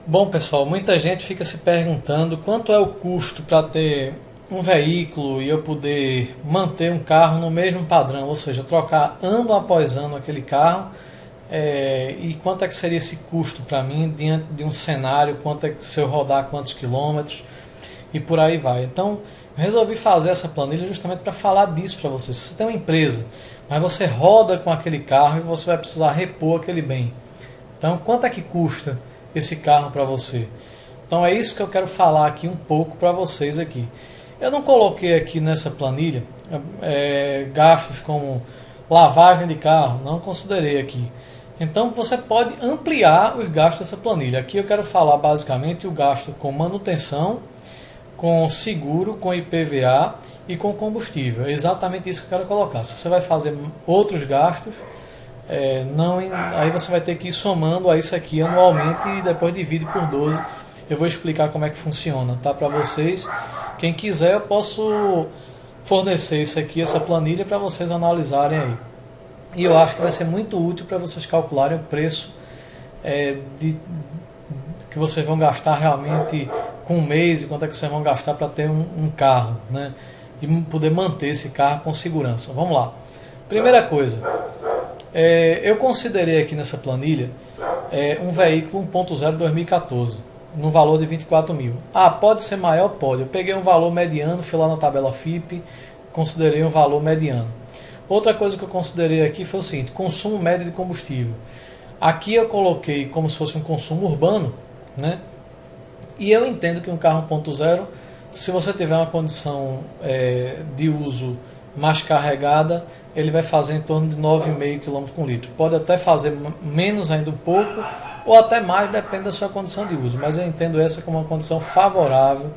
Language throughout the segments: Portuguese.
Bom, pessoal, muita gente fica se perguntando quanto é o custo para ter um veículo e eu poder manter um carro no mesmo padrão, ou seja, trocar ano após ano aquele carro, e quanto é que seria esse custo para mim diante de um cenário, quanto é que se eu rodar quantos quilômetros e por aí vai. Então, eu resolvi fazer essa planilha justamente para falar disso para você. Se você tem uma empresa, mas você roda com aquele carro e você vai precisar repor aquele bem. Então, quanto é que custa esse carro para você? Então, é isso que eu quero falar aqui um pouco para vocês aqui. Eu não coloquei aqui nessa planilha gastos como lavagem de carro, não considerei aqui. Então, você pode ampliar os gastos dessa planilha. Aqui eu quero falar basicamente o gasto com manutenção, com seguro, com IPVA e com combustível. É exatamente isso que eu quero colocar. Se você vai fazer outros gastos, não, aí você vai ter que ir somando a isso aqui anualmente e depois divide por 12. Eu vou explicar como é que funciona, tá? Para vocês, quem quiser, eu posso fornecer isso aqui, essa planilha, para vocês analisarem aí. E eu acho que vai ser muito útil para vocês calcularem o preço que vocês vão gastar realmente com um mês e quanto é que vocês vão gastar para ter um carro, né? E poder manter esse carro com segurança. Vamos lá. Primeira coisa, eu considerei aqui nessa planilha um veículo 1.0 2014 no valor de 24 mil. Ah, pode ser maior? Pode. Eu peguei um valor mediano, fui lá na tabela FIPE, considerei um valor mediano. Outra coisa que eu considerei aqui foi o seguinte: consumo médio de combustível. Aqui eu coloquei como se fosse um consumo urbano, né? E eu entendo que um carro 1.0, se você tiver uma condição de uso mais carregada, ele vai fazer em torno de 9,5 km por litro. Pode até fazer menos ainda um pouco, ou até mais, depende da sua condição de uso. Mas eu entendo essa como uma condição favorável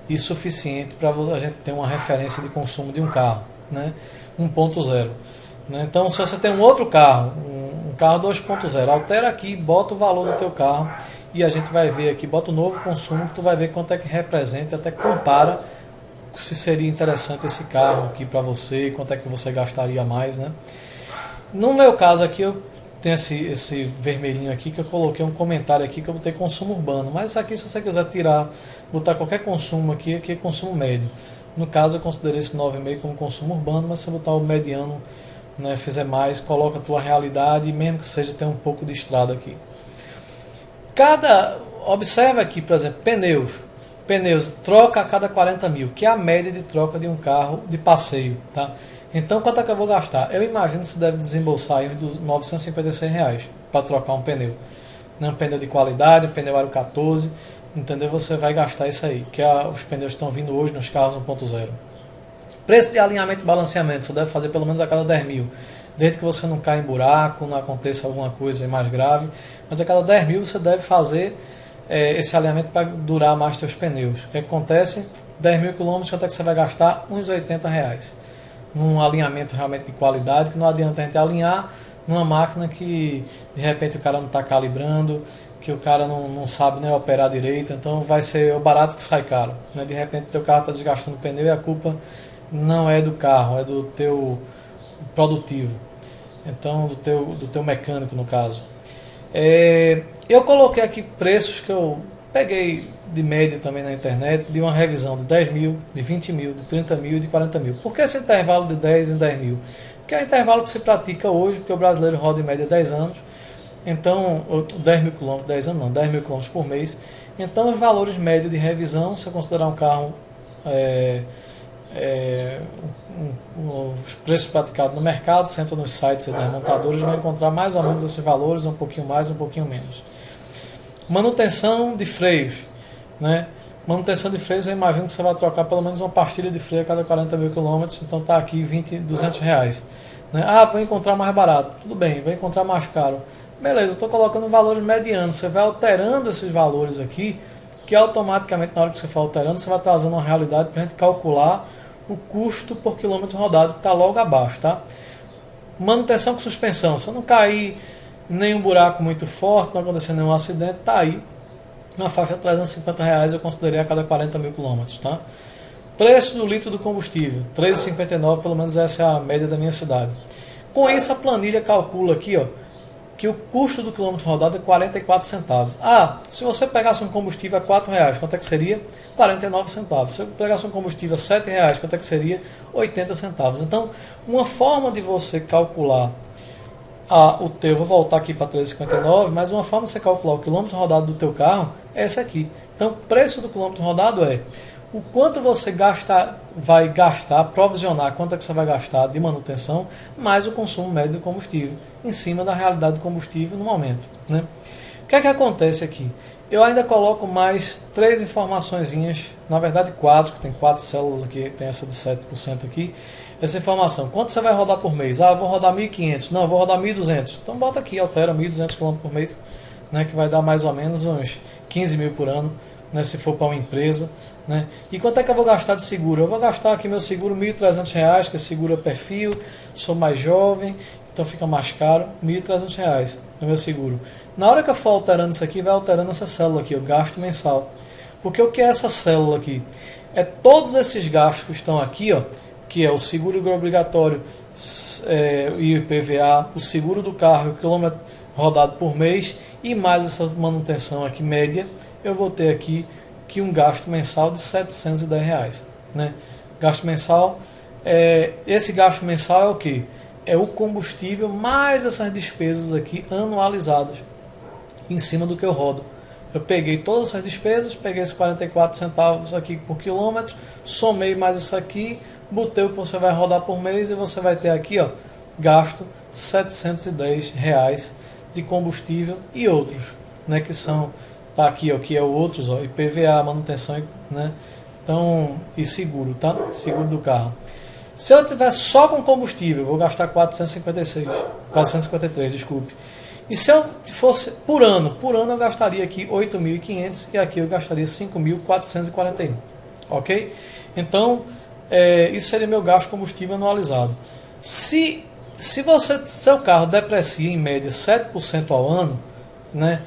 e suficiente para a gente ter uma referência de consumo de um carro, né? 1.0. Né? Então, se você tem um outro carro, um carro 2.0, altera aqui, bota o valor do teu carro e a gente vai ver aqui, bota o novo consumo, que tu vai ver quanto é que representa, até compara se seria interessante esse carro aqui para você, quanto é que você gastaria mais, né? No meu caso aqui, eu tenho esse vermelhinho aqui, que eu coloquei um comentário aqui, que eu botei consumo urbano, mas isso aqui, se você quiser tirar, botar qualquer consumo aqui é consumo médio. No caso, eu considerei esse 9,5 como consumo urbano, mas se eu botar o mediano, né, fizer mais, coloca a tua realidade, e mesmo que seja, tem um pouco de estrada aqui. Observa aqui, por exemplo, pneus troca a cada 40 mil, que é a média de troca de um carro de passeio, tá? Então, quanto é que eu vou gastar? Eu imagino que você deve desembolsar aí uns R$ 956 para trocar um pneu. Um pneu de qualidade, um pneu aro 14, entendeu? Você vai gastar isso aí, que os pneus estão vindo hoje nos carros 1.0. Preço de alinhamento e balanceamento, você deve fazer pelo menos a cada 10 mil. Desde que você não caia em buraco, não aconteça alguma coisa mais grave. Mas a cada 10 mil você deve fazer esse alinhamento para durar mais teus pneus. O que acontece? 10 mil quilômetros, quanto é que você vai gastar? Uns R$ 80. Num alinhamento realmente de qualidade, que não adianta a gente alinhar numa máquina que de repente o cara não está calibrando, que o cara não sabe nem operar direito, então vai ser o barato que sai caro. Né? De repente teu carro está desgastando o pneu e a culpa não é do carro, é do teu produtivo. Então, do teu mecânico, no caso. Eu coloquei aqui preços que eu peguei de média também na internet, de uma revisão de 10 mil, de 20 mil, de 30 mil e de 40 mil. Por que esse intervalo de 10 em 10 mil? Porque é o intervalo que se pratica hoje, porque o brasileiro roda em média 10 anos, então, 10 mil quilômetros, 10 anos não, 10 mil quilômetros por mês. Então, os valores médios de revisão, se eu considerar um carro os preços praticados no mercado, você entra nos sites das montadoras, vai encontrar mais ou menos esses valores, um pouquinho mais, um pouquinho menos. Manutenção de freios, né? Manutenção de freios, eu imagino que você vai trocar pelo menos uma pastilha de freio a cada 40 mil quilômetros, então está aqui R$ 200. Né? Ah, vou encontrar mais barato, tudo bem, vou encontrar mais caro. Beleza, estou colocando valores medianos, você vai alterando esses valores aqui, que automaticamente na hora que você for alterando, você vai trazendo uma realidade para a gente calcular o custo por quilômetro rodado, que está logo abaixo, tá? Manutenção com suspensão, se eu não cair em nenhum buraco muito forte, não acontecer nenhum acidente, está aí na faixa de R$ 350, eu considerei a cada 40 mil quilômetros, tá? Preço do litro do combustível, R$ 3,59, pelo menos essa é a média da minha cidade. Com isso a planilha calcula aqui, ó, que o custo do quilômetro rodado é 44 centavos. Ah, se você pegasse um combustível a R$4, quanto é que seria? 49 centavos. Se eu pegasse um combustível a R$7, quanto é que seria? 80 centavos. Então, uma forma de você calcular o teu, vou voltar aqui para 3,59, mas uma forma de você calcular o quilômetro rodado do teu carro é essa aqui. Então, o preço do quilômetro rodado é o quanto você vai gastar, provisionar, quanto é que você vai gastar de manutenção, mais o consumo médio de combustível, em cima da realidade do combustível no momento, né? O que é que acontece aqui? Eu ainda coloco mais 3 informaçõezinhas, na verdade 4, que tem 4 células aqui, tem essa de 7% aqui. Essa informação, quanto você vai rodar por mês? Ah, eu vou rodar 1.500, não, eu vou rodar 1.200. Então bota aqui, altera 1.200 km por mês, né, que vai dar mais ou menos uns 15 mil por ano, né, se for para uma empresa. Né? E quanto é que eu vou gastar de seguro? Eu vou gastar aqui meu seguro R$1.300, que é seguro a perfil, sou mais jovem, então fica mais caro, R$1.300 no meu seguro. Na hora que eu for alterando isso aqui, vai alterando essa célula aqui, o gasto mensal. Porque o que é essa célula aqui? É todos esses gastos que estão aqui, ó, que é o seguro obrigatório e o IPVA, o seguro do carro, o quilômetro rodado por mês e mais essa manutenção aqui média, eu vou ter aqui que um gasto mensal de R$710, né? Gasto mensal, esse gasto mensal é o que? É o combustível mais essas despesas aqui anualizadas em cima do que eu rodo. Eu peguei todas essas despesas, peguei esses 44 centavos aqui por quilômetro, somei mais isso aqui, botei o que você vai rodar por mês e você vai ter aqui, ó, gasto R$710 de combustível e outros, né, que são tá aqui, ó, que é o outros, ó, IPVA, manutenção, né? Então, e seguro, tá? Seguro do carro. Se eu tiver só com combustível, eu vou gastar 453, desculpe. E se eu fosse por ano eu gastaria aqui 8.500 e aqui eu gastaria 5.441, ok? Então, isso seria meu gasto de combustível anualizado. Se seu carro deprecia em média 7% ao ano, né?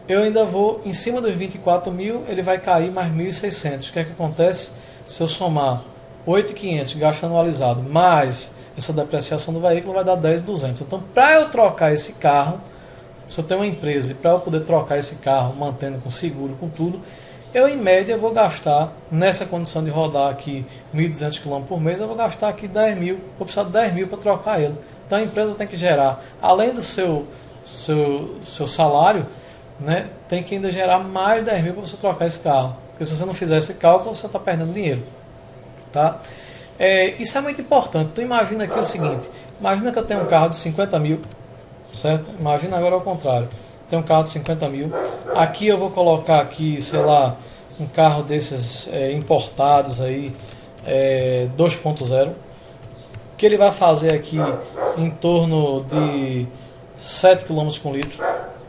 Eu ainda vou, em cima dos 24 mil, ele vai cair mais 1.600. O que é que acontece? Se eu somar 8.500 gasto anualizado, mais essa depreciação do veículo, vai dar 10.200. Então, para eu trocar esse carro, se eu tenho uma empresa e para eu poder trocar esse carro, mantendo com seguro, com tudo, eu em média vou gastar, nessa condição de rodar aqui 1.200 km por mês, eu vou gastar aqui 10 mil, vou precisar de 10 mil para trocar ele. Então a empresa tem que gerar, além do seu salário, né, tem que ainda gerar mais 10 mil para você trocar esse carro. Porque se você não fizer esse cálculo, você está perdendo dinheiro. Tá? Isso é muito importante. Tu imagina aqui o seguinte: imagina que eu tenho um carro de 50 mil, certo? Imagina agora ao contrário. Tenho um carro de 50 mil. Aqui eu vou colocar aqui, sei lá, um carro desses importados aí, 2.0, que ele vai fazer aqui em torno de 7 km por litro,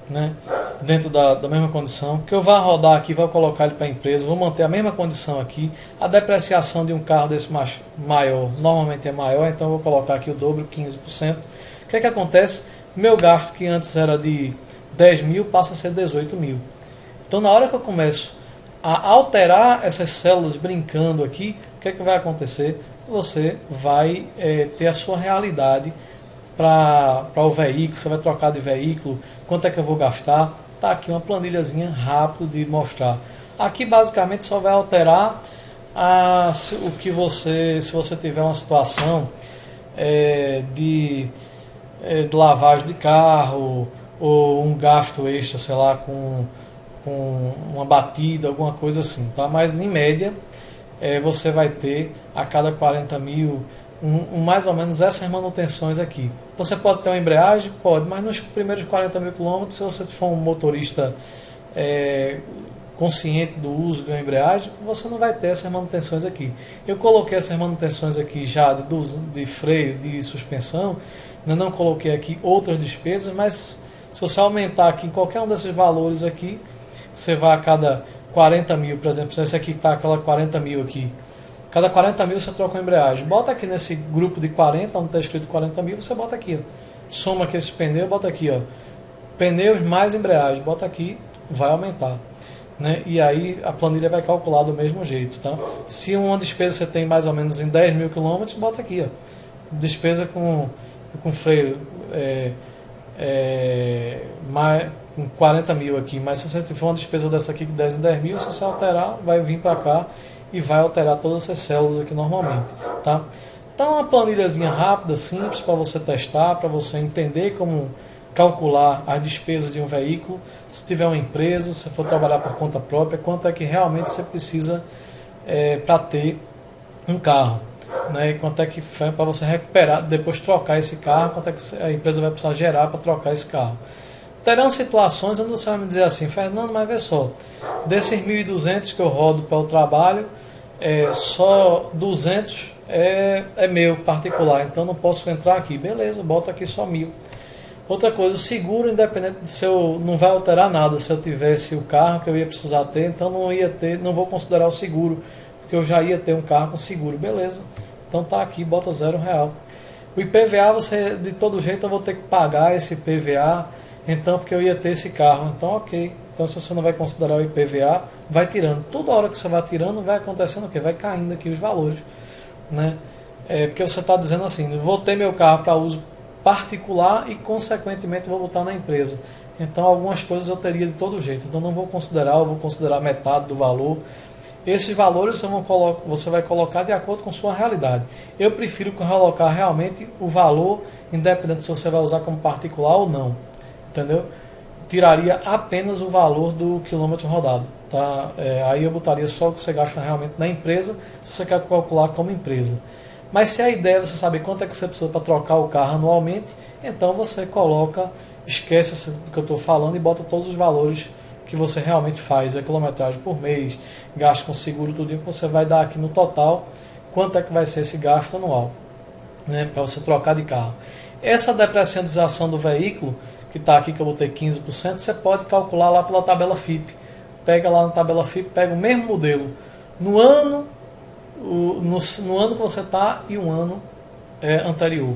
né? Dentro da mesma condição, que eu vou rodar aqui, vou colocar ele para a empresa, vou manter a mesma condição aqui. A depreciação de um carro desse maior, normalmente é maior, então eu vou colocar aqui o dobro, 15%. O que é que acontece? Meu gasto, que antes era de 10 mil, passa a ser 18 mil. Então, na hora que eu começo a alterar essas células brincando aqui, o que é que vai acontecer? Você vai ter a sua realidade para o veículo, você vai trocar de veículo, quanto é que eu vou gastar. Tá aqui uma planilhazinha rápido de mostrar. Aqui basicamente só vai alterar o que se você tiver uma situação de lavagem de carro ou um gasto extra, sei lá, com uma batida, alguma coisa assim, tá? Mas em média você vai ter a cada 40 mil mais ou menos essas manutenções aqui. Você pode ter uma embreagem? Pode, mas nos primeiros 40 mil quilômetros, se você for um motorista consciente do uso de uma embreagem, você não vai ter essas manutenções aqui. Eu coloquei essas manutenções aqui já de freio, de suspensão, eu não coloquei aqui outras despesas, mas se você aumentar aqui em qualquer um desses valores aqui, você vai a cada 40 mil, por exemplo, se esse aqui está aquela 40 mil aqui, cada 40 mil você troca uma embreagem. Bota aqui nesse grupo de 40, onde está escrito 40 mil, você bota aqui. Ó. Soma aqui esses pneus, bota aqui. Ó. Pneus mais embreagem, bota aqui, vai aumentar. Né? E aí a planilha vai calcular do mesmo jeito. Tá? Se uma despesa você tem mais ou menos em 10 mil quilômetros, bota aqui. Ó. Despesa com freio com 40 mil aqui, mas se você tiver uma despesa dessa aqui de 10 em 10 mil, se você alterar, vai vir para cá e vai alterar todas essas células aqui normalmente, tá? Então, uma planilhazinha rápida, simples, para você testar, para você entender como calcular as despesas de um veículo. Se tiver uma empresa, se for trabalhar por conta própria, quanto é que realmente você precisa para ter um carro, né? E quanto é que para você recuperar, depois trocar esse carro, quanto é que a empresa vai precisar gerar para trocar esse carro. Terão situações onde você vai me dizer assim, Fernando, mas vê só, desses 1.200 que eu rodo para o trabalho, só 200 é meu particular, então não posso entrar aqui. Beleza, bota aqui só 1.000. Outra coisa, o seguro, independente de se eu não vai alterar nada se eu tivesse o carro que eu ia precisar ter, então não vou considerar o seguro, porque eu já ia ter um carro com seguro. Beleza, então tá aqui, bota R$0. O IPVA, você de todo jeito eu vou ter que pagar esse IPVA, então porque eu ia ter esse carro, então ok. Então se você não vai considerar o IPVA, vai tirando. Toda hora que você vai tirando, vai acontecendo o quê? Vai caindo aqui os valores, né? Porque você está dizendo assim, vou ter meu carro para uso particular e consequentemente vou botar na empresa. Então algumas coisas eu teria de todo jeito, então não vou considerar, eu vou considerar metade do valor. Esses valores você vai colocar de acordo com sua realidade. Eu prefiro colocar realmente o valor, independente se você vai usar como particular ou não, entendeu? Tiraria apenas o valor do quilômetro rodado, tá? Aí eu botaria só o que você gasta realmente na empresa, se você quer calcular como empresa. Mas se a ideia é você saber quanto é que você precisa para trocar o carro anualmente, então você esquece do que eu estou falando e bota todos os valores que você realmente faz, a quilometragem por mês, gasto com seguro, tudo que você vai dar aqui no total, quanto é que vai ser esse gasto anual, né, para você trocar de carro. Essa depreciação do veículo, que está aqui que eu botei 15%, você pode calcular lá pela tabela FIP. Pega lá na tabela FIP, pega o mesmo modelo no ano que você está e um ano anterior,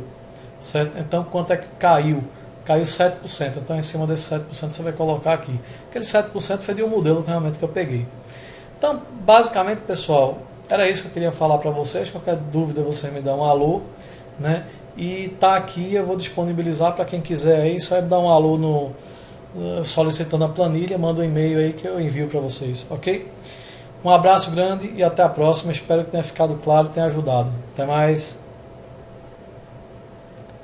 certo? Então quanto é que caiu? Caiu 7%, então em cima desse 7% você vai colocar aqui. Aquele 7% foi de um modelo realmente que eu peguei. Então basicamente, pessoal, era isso que eu queria falar para vocês. Qualquer dúvida você me dá um alô, né? E tá aqui, eu vou disponibilizar para quem quiser aí, só dar um alô solicitando a planilha, manda um e-mail aí que eu envio para vocês, ok? Um abraço grande e até a próxima. Espero que tenha ficado claro e tenha ajudado. Até mais.